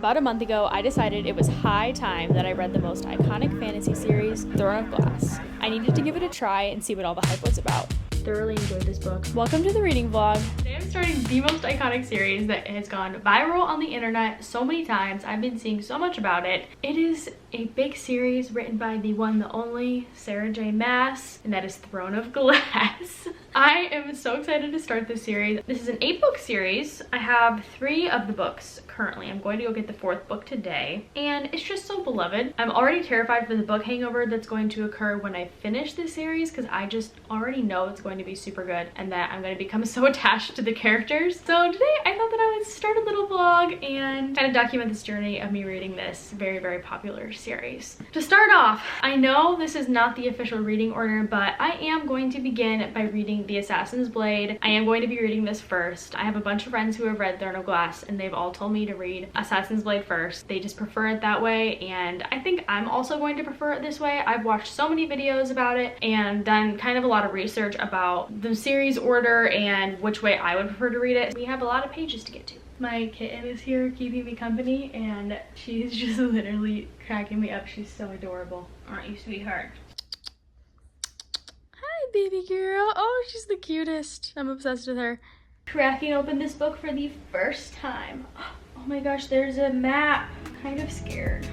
About a month ago, I decided it was high time that I read the most iconic fantasy series, Throne of Glass. I needed to give it a try and see what all the hype was about. Thoroughly enjoyed this book. Welcome to the reading vlog. Today I'm starting the most iconic series that has gone viral on the internet so many times. I've been seeing so much about it. It is a big series written by the one, the only Sarah J. Maas, and that is Throne of Glass. I am so excited to start this series. This is an 8-book series. I have 3 of the books currently. I'm going to go get the 4th book today, and it's just so beloved. I'm already terrified for the book hangover that's going to occur when I finish this series, because I just already know it's going to be super good and that I'm going to become so attached to the characters. So today I thought that I would start a little vlog and kind of document this journey of me reading this very, very popular series. To start off, I know this is not the official reading order, but I am going to begin by reading The Assassin's Blade. I am going to be reading this first. I have a bunch of friends who have read Throne of Glass, and they've all told me to read Assassin's Blade first. They just prefer it that way, and I think I'm also going to prefer it this way. I've watched so many videos about it and done kind of a lot of research about the series order and which way I would prefer to read it. We have a lot of pages to get to. My kitten is here keeping me company, and she's just literally cracking me up. She's so adorable. Aren't you, sweetheart? Hi, baby girl. Oh, she's the cutest. I'm obsessed with her. Cracking open this book for the first time. Oh my gosh, there's a map. I'm kind of scared.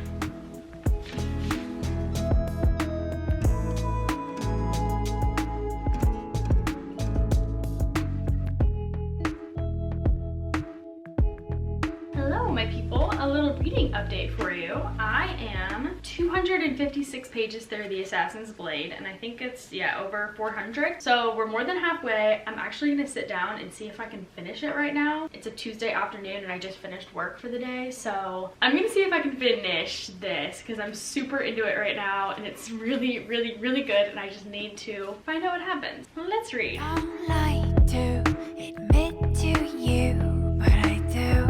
My people, a little reading update for you. I am 256 pages through The Assassin's Blade, and I think it's, yeah, over 400. So we're more than halfway. I'm actually gonna sit down and see if I can finish it right now. It's a Tuesday afternoon and I just finished work for the day, so I'm gonna see if I can finish this because I'm super into it right now and it's really, really, really good, and I just need to find out what happens. Let's read. Don't like to admit to you, but I do.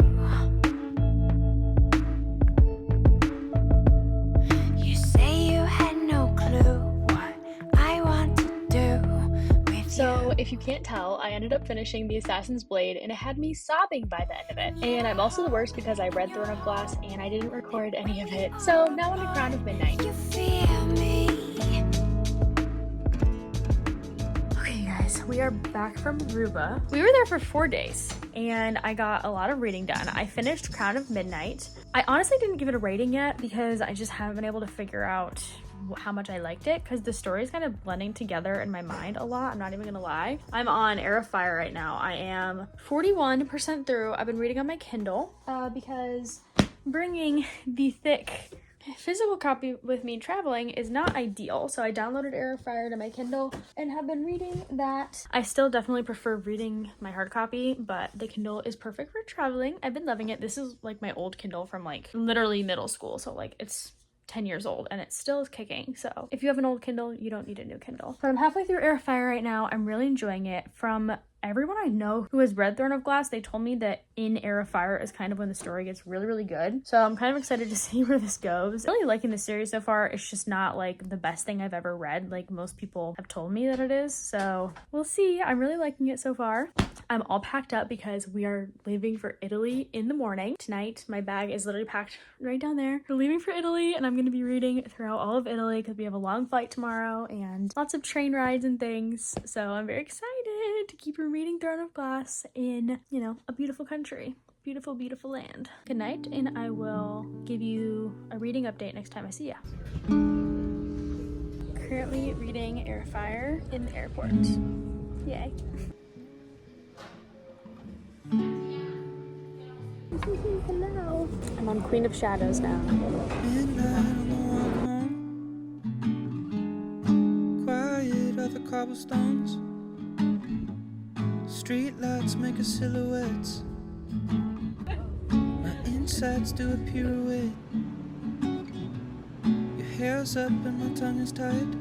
So if you can't tell, I ended up finishing The Assassin's Blade and it had me sobbing by the end of it. And I'm also the worst because I read Throne of Glass and I didn't record any of it. So now I'm in Crown of Midnight. You feel me? Okay guys, we are back from Aruba. We were there for 4 days and I got a lot of reading done. I finished Crown of Midnight. I honestly didn't give it a rating yet because I just haven't been able to figure out how much I liked it, because the story is kind of blending together in my mind a lot. I'm not even gonna lie. I'm on Heir of Fire right now. I am 41% through. I've been reading on my Kindle because bringing the thick physical copy with me traveling is not ideal, so I downloaded Heir of Fire to my Kindle and have been reading that. I still definitely prefer reading my hard copy, but the Kindle is perfect for traveling. I've been loving it. This is like my old Kindle from like literally middle school, so like it's 10 years old and it still is kicking. So if you have an old Kindle, you don't need a new Kindle. But I'm halfway through Heir of Fire right now. I'm really enjoying it. From everyone I know who has read Throne of Glass, they told me that in Heir of Fire is kind of when the story gets really, really good. So I'm kind of excited to see where this goes. I'm really liking the series so far. It's just not like the best thing I've ever read, like most people have told me that it is. So we'll see. I'm really liking it so far. I'm all packed up because we are leaving for Italy in the morning. Tonight, my bag is literally packed right down there. We're leaving for Italy and I'm going to be reading throughout all of Italy because we have a long flight tomorrow and lots of train rides and things. So I'm very excited to keep reading Throne of Glass in, you know, a beautiful country. Beautiful, beautiful land. Good night, and I will give you a reading update next time I see ya. Currently reading Heir of Fire in the airport. Yay. Hello. I'm on Queen of Shadows now. Quiet are the cobblestones. Street lights make a silhouette. My insides do a pirouette. Your hair's up and my tongue is tied.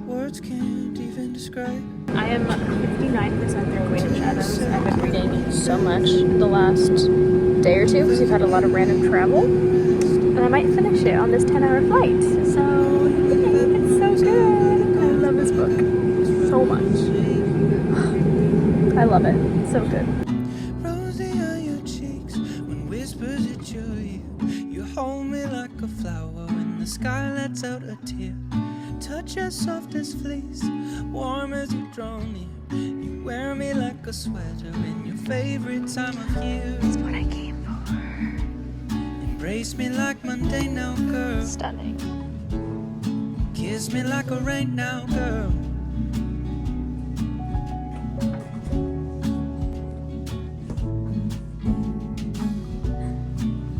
Words can't even describe. I am 59% through Queen of Shadows. I've been reading so much the last day or two because we've had a lot of random travel. And I might finish it on this 10-hour flight. So, yay, it's so good. I love this book so much. I love it. It's so good. Rosy on your cheeks when we whispers adjure you. You hold me like a flower when the sky lets out a tear. Touch as soft as fleece, warm as you're drawn near. You wear me like a sweater in your favorite time of year. That's what I came for. Embrace me like Monday now, girl. Stunning. Kiss me like a rain now, girl.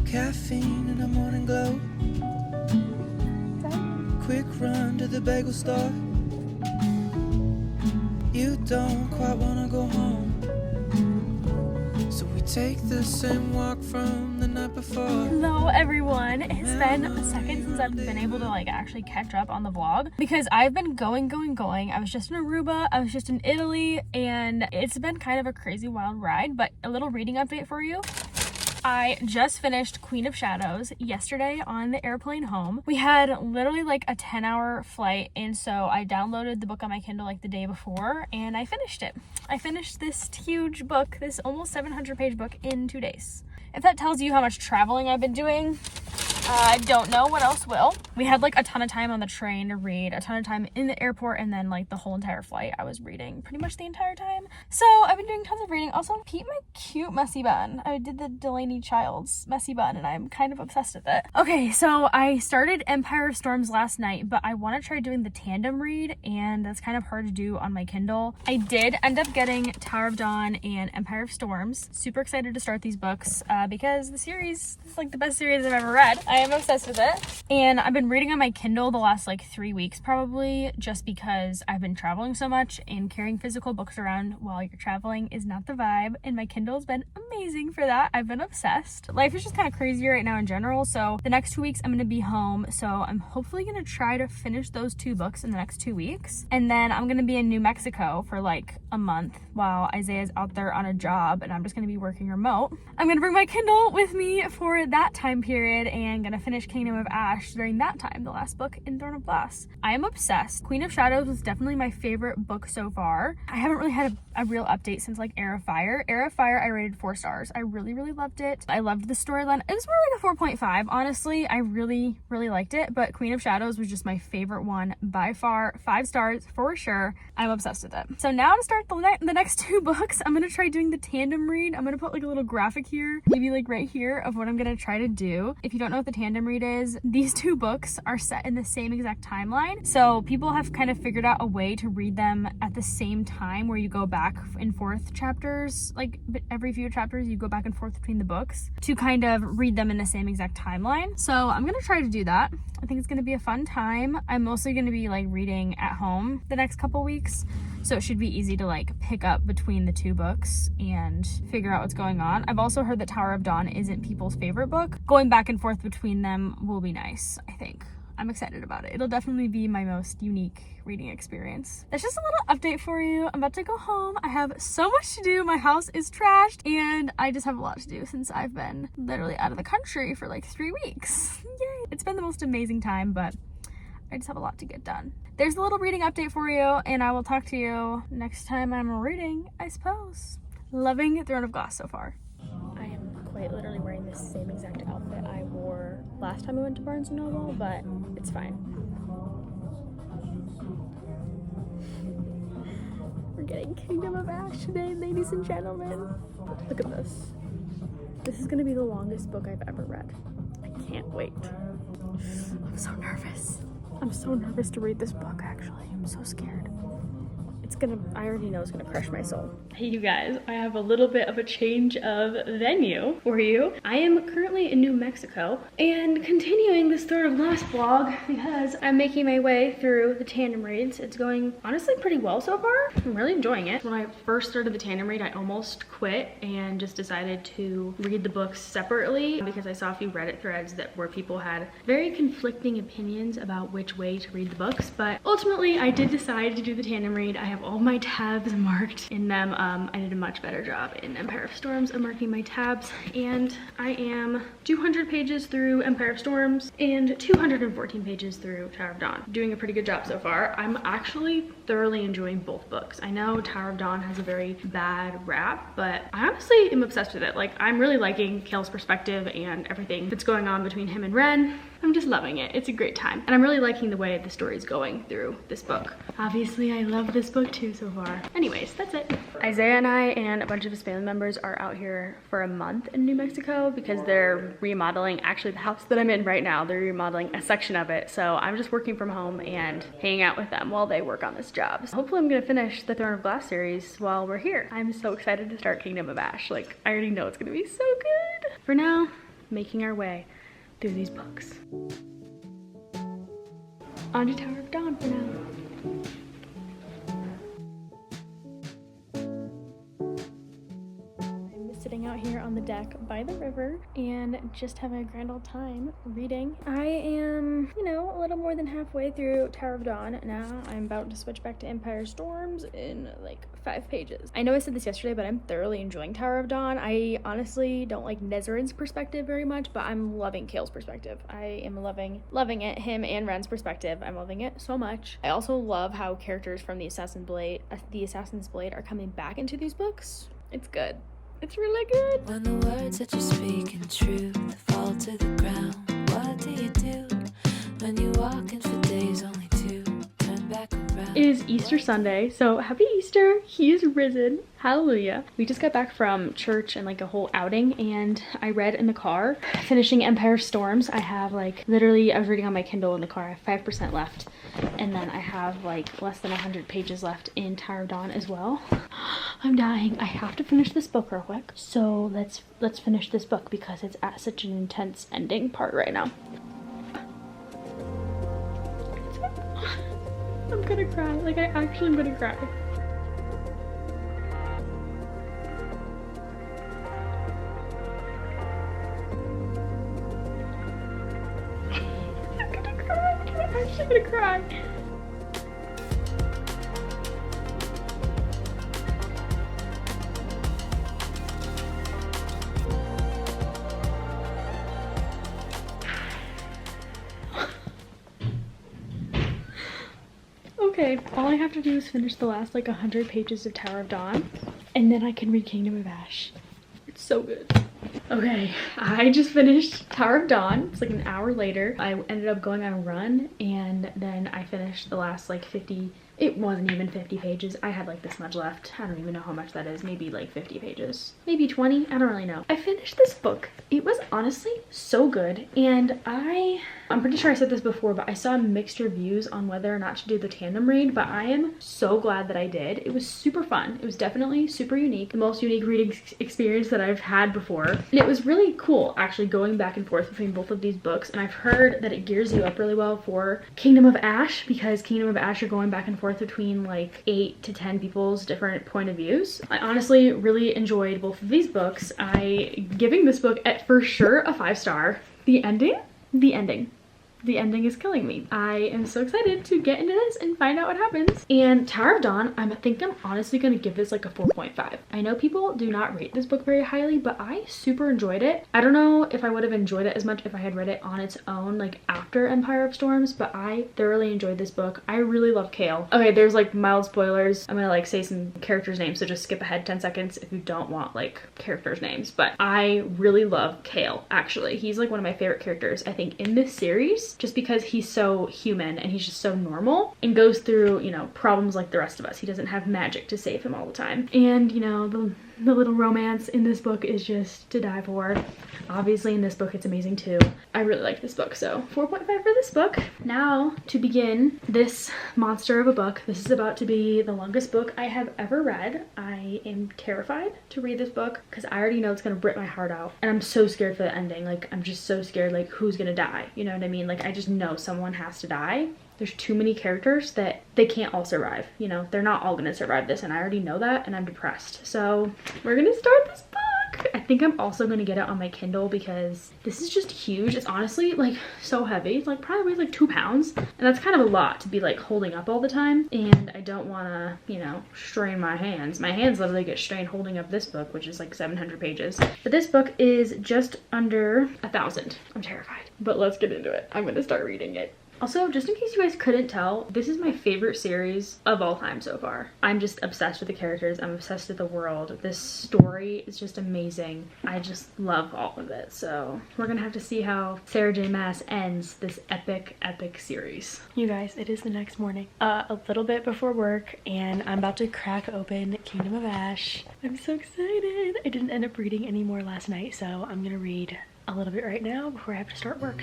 Caffeine in the morning glow. Quick run to the bagel store. You don't quite wanna go home, so we take the same walk from the night before. Hello everyone. It's been a second since I've been able to like actually catch up on the vlog because I've been going. I was just in Aruba, I was just in Italy, and it's been kind of a crazy wild ride. But a little reading update for you. I just finished Queen of Shadows yesterday on the airplane home. We had literally like a 10-hour flight, and so I downloaded the book on my Kindle like the day before, and I finished it. I finished this huge book, this almost 700-page book, in 2 days. If that tells you how much traveling I've been doing, I don't know what else will. We had like a ton of time on the train to read, a ton of time in the airport, and then like the whole entire flight I was reading pretty much the entire time. So I've been doing tons of reading. Also, Pete, my cute messy bun. I did the Delaney Childs messy bun and I'm kind of obsessed with it. Okay, so I started Empire of Storms last night, but I want to try doing the tandem read, and that's kind of hard to do on my Kindle. I did end up getting Tower of Dawn and Empire of Storms. Super excited to start these books because the series is like the best series I've ever read. I am obsessed with it, and I've been reading on my Kindle the last like 3 weeks probably, just because I've been traveling so much, and carrying physical books around while you're traveling is not the vibe, and my Kindle's been amazing for that. I've been obsessed. Life is just kind of crazy right now in general, so the next 2 weeks I'm going to be home, so I'm hopefully going to try to finish those 2 books in the next 2 weeks, and then I'm going to be in New Mexico for like a month while Isaiah's out there on a job, and I'm just going to be working remote. I'm going to bring my Kindle with me for that time period, and going to finish Kingdom of Ash during that time, the last book in Throne of Glass. I am obsessed. Queen of Shadows was definitely my favorite book so far. I haven't really had a real update since like Heir of Fire. Heir of Fire I rated 4 stars. I really loved it. I loved the storyline. It was more like a 4.5 honestly. I really liked it, but Queen of Shadows was just my favorite one by far. 5 stars for sure. I'm obsessed with it. So now to start the next 2 books, I'm gonna try doing the tandem read. I'm gonna put like a little graphic here, maybe like right here, of what I'm gonna try to do. If you don't know what the tandem read is, these 2 books are set in the same exact timeline, so people have kind of figured out a way to read them at the same time, where you go back and forth chapters, like every few chapters you go back and forth between the books to kind of read them in the same exact timeline. So I'm gonna try to do that. I think it's gonna be a fun time. I'm mostly gonna be like reading at home the next couple weeks, so it should be easy to like pick up between the 2 books and figure out what's going on. I've also heard that Tower of Dawn isn't people's favorite book. Going back and forth between them will be nice, I think. I'm excited about it. It'll definitely be my most unique reading experience. That's just a little update for you. I'm about to go home. I have so much to do. My house is trashed, and I just have a lot to do since I've been literally out of the country for like 3 weeks. Yay! It's been the most amazing time, but I just have a lot to get done. There's a little reading update for you, and I will talk to you next time I'm reading, I suppose. Loving Throne of Glass so far. I am quite literally wearing the same exact outfit I wore last time we went to Barnes & Noble, but it's fine. We're getting Kingdom of Ash today, ladies and gentlemen. Look at this. This is gonna be the longest book I've ever read. I can't wait. I'm so nervous. I'm so nervous to read this book, actually. I'm so scared. I already know it's gonna crush my soul. Hey you guys, I have a little bit of a change of venue for you. I am currently in New Mexico and continuing this Throne of Glass vlog because I'm making my way through the tandem reads. It's going honestly pretty well so far. I'm really enjoying it. When I first started the tandem read, I almost quit and just decided to read the books separately because I saw a few Reddit threads where people had very conflicting opinions about which way to read the books. But ultimately, I did decide to do the tandem read. I have have all my tabs marked in them. I did a much better job in Empire of Storms of marking my tabs, and I am 200 pages through Empire of Storms and 214 pages through Tower of Dawn. Doing a pretty good job so far. I'm actually thoroughly enjoying both books. I know Tower of Dawn has a very bad rap, but I honestly am obsessed with it. Like, I'm really liking Cale's perspective and everything that's going on between him and Ren. I'm just loving it. It's a great time. And I'm really liking the way the story is going through this book. Obviously, I love this book too so far. Anyways, that's it. Isaiah and I and a bunch of his family members are out here for a month in New Mexico because they're remodeling, actually the house that I'm in right now, they're remodeling a section of it. So I'm just working from home and hanging out with them while they work on this job. So hopefully I'm gonna finish the Throne of Glass series while we're here. I'm so excited to start Kingdom of Ash. Like, I already know it's gonna be so good. For now, making our way through these books. On to Tower of Dawn for now. Sitting out here on the deck by the river and just having a grand old time reading. I am, you know, a little more than halfway through Tower of Dawn now. I'm about to switch back to Empire Storms in like 5 pages. I know I said this yesterday, but I'm thoroughly enjoying Tower of Dawn. I honestly don't like Nezerin's perspective very much, but I'm loving Cale's perspective. I am loving it. Him and Ren's perspective. I'm loving it so much. I also love how characters from the Assassin's Blade are coming back into these books. It's good. It's really good. When the words that you speak in truth fall to the ground, what do you do when you walk in for days only to turn back around? It is Easter Sunday, so happy Easter. He is risen. Hallelujah. We just got back from church and like a whole outing, and I read in the car, finishing Empire Storms. I have like literally, I was reading on my Kindle in the car. I have 5% left, and then I have like less than 100 pages left in Tower of Dawn as well. I'm dying. I have to finish this book real quick. So let's finish this book because it's at such an intense ending part right now. I'm gonna cry. Like, I actually am gonna cry. I'm gonna cry. I'm actually gonna cry. Okay, all I have to do is finish the last like 100 pages of Tower of Dawn, and then I can read Kingdom of Ash. It's so good. Okay, I just finished Tower of Dawn. It's like an hour later. I ended up going on a run, and then I finished the last like 50, it wasn't even 50 pages. I had like this much left. I don't even know how much that is. Maybe like 50 pages. Maybe 20. I don't really know. I finished this book. It was honestly so good. And I'm pretty sure I said this before, but I saw mixed reviews on whether or not to do the tandem read, but I am so glad that I did. It was super fun. It was definitely super unique. The most unique reading experience that I've had before. And it was really cool actually going back and forth between both of these books. And I've heard that it gears you up really well for Kingdom of Ash, because Kingdom of Ash you're going back and forth between like 8 to 10 people's different point of views. I honestly really enjoyed both of these books. Giving this book at for sure a 5-star. The ending is killing me. I am so excited to get into this and find out what happens. And Tower of Dawn, I think I'm honestly gonna give this like a 4.5. I know people do not rate this book very highly, but I super enjoyed it. I don't know if I would have enjoyed it as much if I had read it on its own, like after Empire of Storms, but I thoroughly enjoyed this book. I really love Cale. Okay, there's like mild spoilers. I'm gonna like say some characters' names, so just skip ahead 10 seconds if you don't want like characters' names. But I really love Cale, actually. He's like one of my favorite characters, I think, in this series. Just because he's so human and he's just so normal and goes through, you know, problems like the rest of us. He doesn't have magic to save him all the time. And, you know, the little romance in this book is just to die for. Obviously in this book it's amazing too. I really like this book, so 4.5 for this book. Now to begin this monster of a book. This is about to be the longest book I have ever read. I am terrified to read this book because I already know it's gonna rip my heart out, and I'm so scared for the ending. Like, I'm just so scared, like, who's gonna die, you know what I mean? Like, I just know someone has to die. There's too many characters that they can't all survive, you know? They're not all gonna survive this, and I already know that, and I'm depressed. So we're gonna start this book. I think I'm also going to get it on my Kindle because this is just huge. It's honestly like so heavy. It's like probably weighs like 2 pounds. And that's kind of a lot to be like holding up all the time. And I don't want to, you know, strain my hands. My hands literally get strained holding up this book, which is like 700 pages. But this book is just under 1,000. I'm terrified. But let's get into it. I'm going to start reading it. Also, just in case you guys couldn't tell, this is my favorite series of all time so far. I'm just obsessed with the characters. I'm obsessed with the world. This story is just amazing. I just love all of it. So we're gonna have to see how Sarah J Maas ends this epic series. You guys, it is the next morning, a little bit before work, and I'm about to crack open Kingdom of Ash. I'm so excited. I didn't end up reading any more last night, so I'm gonna read a little bit right now before I have to start work.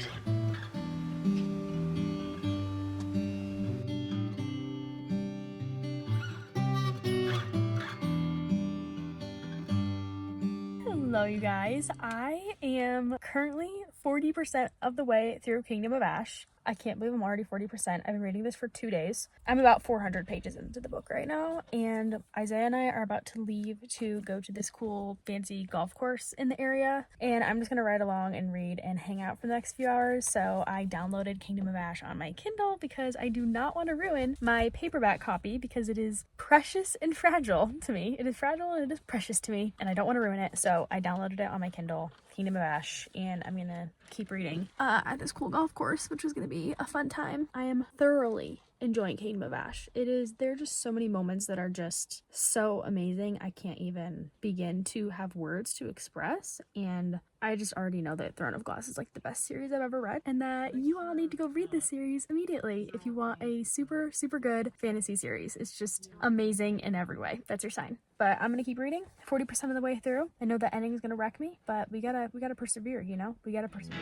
Hello you guys, I am currently 40% of the way through Kingdom of Ash. I can't believe I'm already 40%. I've been reading this for 2 days. I'm about 400 pages into the book right now, and Isaiah and I are about to leave to go to this cool fancy golf course in the area, and I'm just gonna ride along and read and hang out for the next few hours. So I downloaded Kingdom of Ash on my Kindle because I do not want to ruin my paperback copy because it is precious and fragile to me. It is fragile and it is precious to me, and I don't want to ruin it, so I downloaded it on my Kindle, Kingdom of Ash, and I'm gonna keep reading at this cool golf course, which is gonna be a fun time. I am thoroughly enjoying Kingdom of Ash. There are just so many moments that are just so amazing. I can't even begin to have words to express, and I just already know that Throne of Glass is like the best series I've ever read, and that you all need to go read this series immediately if you want a super good fantasy series. It's just amazing in every way. That's your sign. But I'm gonna keep reading 40% of the way through. I know the ending is gonna wreck me, but we gotta persevere, you know? We gotta persevere.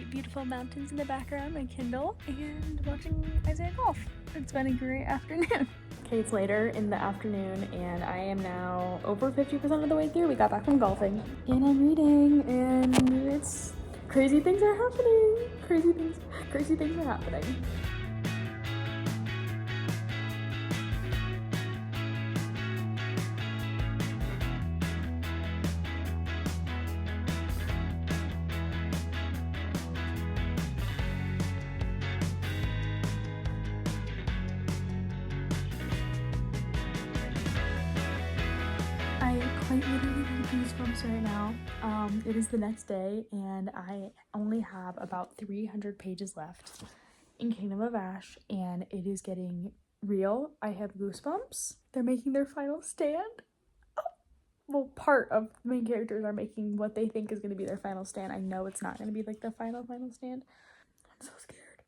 Beautiful mountains in the background, my Kindle, and watching Isaiah golf. It's been a great afternoon. Okay, it's later in the afternoon, and I am now over 50% of the way through. We got back from golfing, and I'm reading, and it's crazy things are happening. Crazy things are happening. I quite literally have goosebumps right now. It is the next day, and I only have about 300 pages left in Kingdom of Ash, and it is getting real. I have goosebumps. They're making their final stand. Oh. Well, part of the main characters are making what they think is going to be their final stand. I know it's not going to be like the final stand. I'm so scared.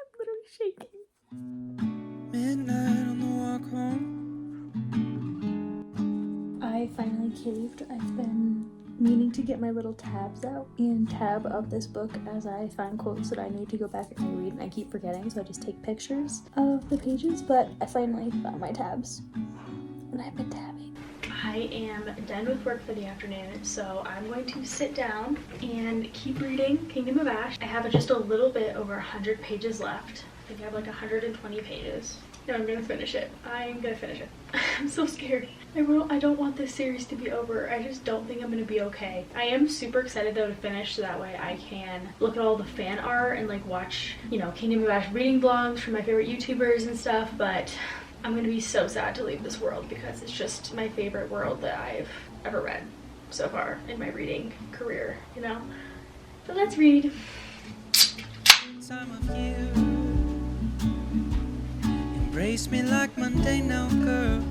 I'm literally shaking. Midnight on the walk home. I finally caved. I've been meaning to get my little tabs out and tab up this book as I find quotes that I need to go back and read, and I keep forgetting, so I just take pictures of the pages, but I finally found my tabs, and I've been tabbing. I am done with work for the afternoon, so I'm going to sit down and keep reading Kingdom of Ash. I have just a little bit over 100 pages left. I think I have like 120 pages. No, I'm gonna finish it. I'm gonna finish it. I'm so scared. I don't want this series to be over. I just don't think I'm gonna be okay. I am super excited though to finish, so that way I can look at all the fan art and like watch, you know, Kingdom of Ash reading vlogs from my favorite YouTubers and stuff, but I'm gonna be so sad to leave this world because it's just my favorite world that I've ever read so far in my reading career, you know? So let's read. Time of year. Embrace me like Monday now, girl.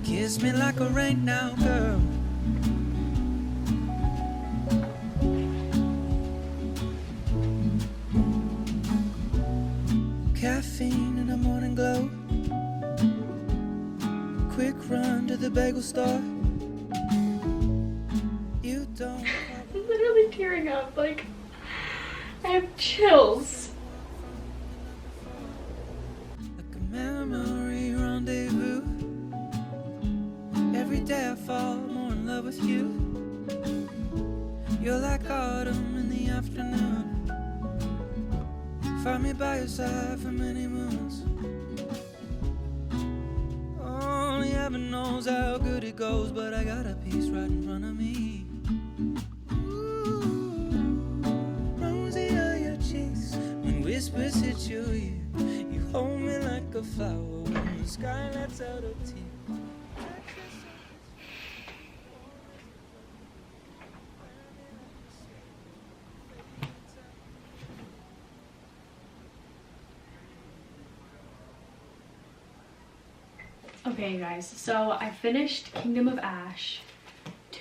Kiss me like a rain now, girl. Caffeine in the morning glow. Quick run to the bagel store. You don't. I'm literally tearing up, like I have chills. Like a memory rendezvous. Every day I fall more in love with you. You're like autumn in the afternoon. me by your side for many moons. Only heaven knows how good it goes, but I got a piece right in front of me. Ooh, rosy are your cheeks when whispers hit your ear. You hold me like a flower when the sky lets out a tear. Okay guys, so I finished Kingdom of Ash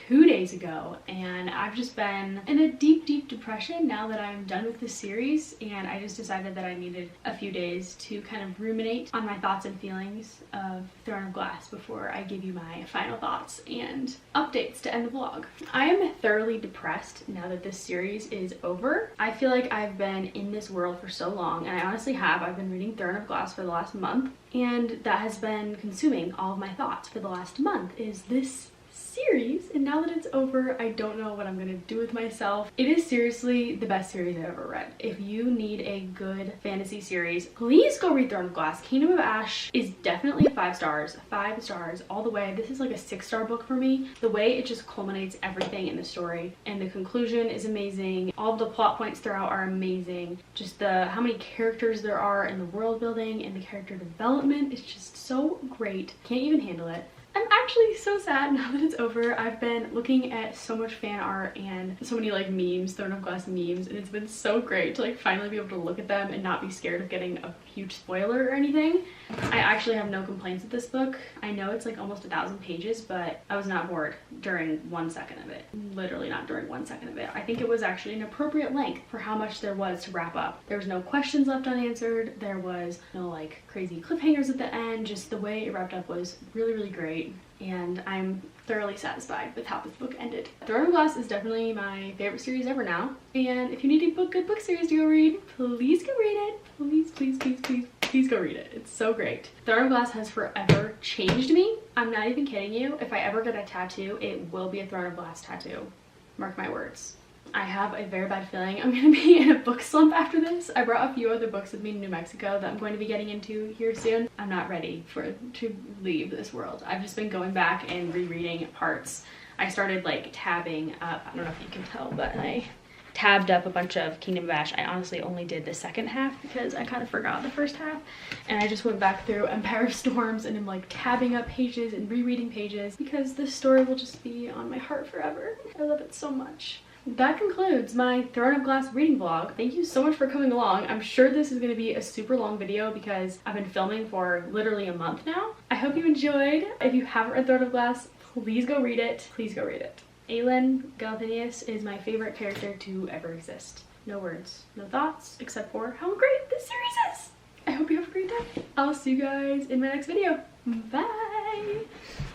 2 days ago, and I've just been in a deep depression now that I'm done with this series, and I just decided that I needed a few days to kind of ruminate on my thoughts and feelings of Throne of Glass before I give you my final thoughts and updates to end the vlog. I am thoroughly depressed now that this series is over. I feel like I've been in this world for so long, and I honestly have. I've been reading Throne of Glass for the last month, and that has been consuming all of my thoughts for the last month, is this series. And now that it's over, I don't know what I'm gonna do with myself. It is seriously the best series I've ever read. If you need a good fantasy series, please go read Throne of Glass. Kingdom of Ash is definitely 5 stars, 5 stars all the way. This is like a 6-star book for me. The way it just culminates everything in the story, and the conclusion is amazing. All of the plot points throughout are amazing. Just how many characters there are in the world building and the character development is just so great. Can't even handle it. I'm actually so sad now that it's over. I've been looking at so much fan art and so many like memes, Throne of Glass memes, and it's been so great to like finally be able to look at them and not be scared of getting a huge spoiler or anything. I actually have no complaints with this book. I know it's like almost 1,000 pages, but I was not bored during 1 second of it. Literally not during 1 second of it. I think it was actually an appropriate length for how much there was to wrap up. There was no questions left unanswered. There was no like crazy cliffhangers at the end. Just the way it wrapped up was really great. And I'm thoroughly satisfied with how this book ended. Throne of Glass is definitely my favorite series ever now. And if you need a good book series to go read, please go read it. Please go read it. It's so great. Throne of Glass has forever changed me. I'm not even kidding you. If I ever get a tattoo, it will be a Throne of Glass tattoo. Mark my words. I have a very bad feeling I'm going to be in a book slump after this. I brought a few other books with me to New Mexico that I'm going to be getting into here soon. I'm not ready to leave this world. I've just been going back and rereading parts. I started like tabbing up, I don't know if you can tell, but I tabbed up a bunch of Kingdom of Ash. I honestly only did the second half because I kind of forgot the first half, and I just went back through Empire of Storms and I'm like tabbing up pages and rereading pages because this story will just be on my heart forever. I love it so much. That concludes my Throne of Glass reading vlog. Thank you so much for coming along. I'm sure this is going to be a super long video because I've been filming for literally a month now. I hope you enjoyed. If you haven't read Throne of Glass, please go read it. Please go read it. Aelin Galathynius is my favorite character to ever exist. No words, no thoughts, except for how great this series is. I hope you have a great day. I'll see you guys in my next video. Bye!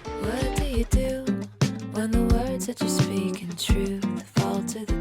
What do you do when the words that you speak in truth fall to the